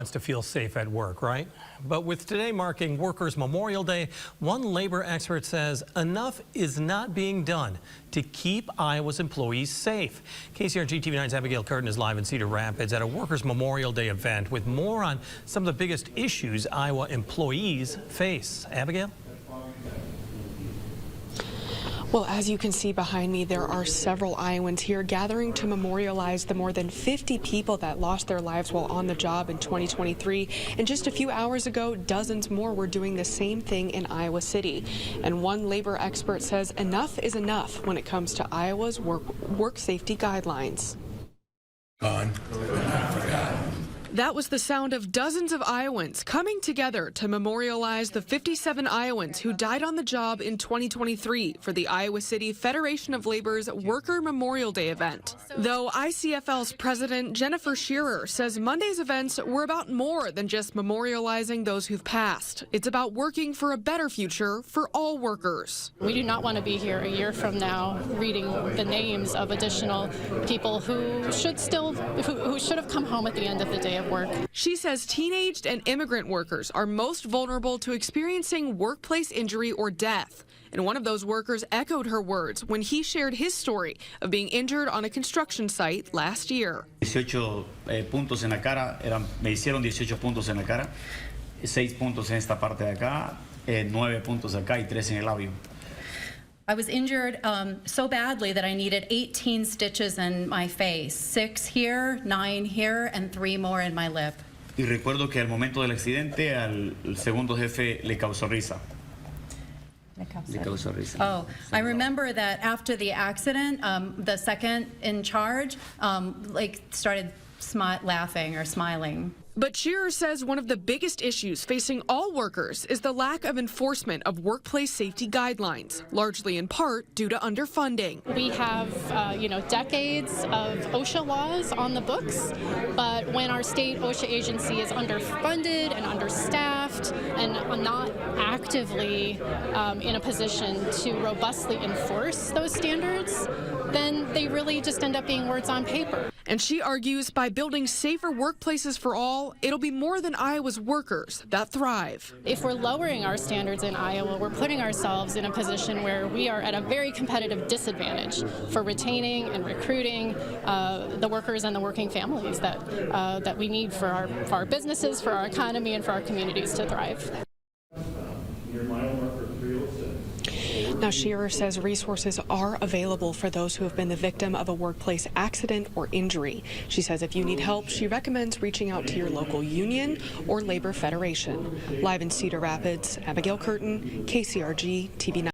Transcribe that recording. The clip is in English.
To feel safe at work, right? But with today marking Workers' Memorial Day, one labor expert says enough is not being done to keep Iowa's employees safe. KCRG TV9's Abigail Curtin is live in Cedar Rapids at a Workers' Memorial Day event with more on some of the biggest issues Iowa employees face. Abigail? Well, as you can see behind me, there are several Iowans here gathering to memorialize the more than 50 people that lost their lives while on the job in 2023. And just a few hours ago, dozens more were doing the same thing in Iowa City. And one labor expert says enough is enough when it comes to Iowa's work safety guidelines. That was the sound of dozens of Iowans coming together to memorialize the 57 Iowans who died on the job in 2023 for the Iowa City Federation of Labor's Worker Memorial Day event. Though ICFL's president Jennifer Shearer says Monday's events were about more than just memorializing those who've passed. It's about working for a better future for all workers. We do not want to be here a year from now reading the names of additional people who should have come home at the end of the day of work. She says teenaged and immigrant workers are most vulnerable to experiencing workplace injury or death. And one of those workers echoed her words when he shared his story of being injured on a construction site last year. 18 puntos en la cara, me hicieron 18 puntos en la cara, 6 puntos en esta parte de acá, 9 puntos acá y 3 en el labio. I was injured so badly that I needed 18 stitches in my face, 6 here, 9 here, and 3 more in my lip. Y recuerdo que al momento del accidente al segundo jefe le causó risa. Oh, I remember that after the accident, the second in charge started laughing or smiling. But Shearer says one of the biggest issues facing all workers is the lack of enforcement of workplace safety guidelines, largely in part due to underfunding. We have, decades of OSHA laws on the books, but when our state OSHA agency is underfunded and understaffed and not actively in a position to robustly enforce those standards, then they really just end up being words on paper. And she argues by building safer workplaces for all, it'll be more than Iowa's workers that thrive. If we're lowering our standards in Iowa, we're putting ourselves in a position where we are at a very competitive disadvantage for retaining and recruiting the workers and the working families that we need for our businesses, for our economy, and for our communities to thrive. Now, Shearer says resources are available for those who have been the victim of a workplace accident or injury. She says if you need help, she recommends reaching out to your local union or labor federation. Live in Cedar Rapids, Abigail Curtin, KCRG TV9.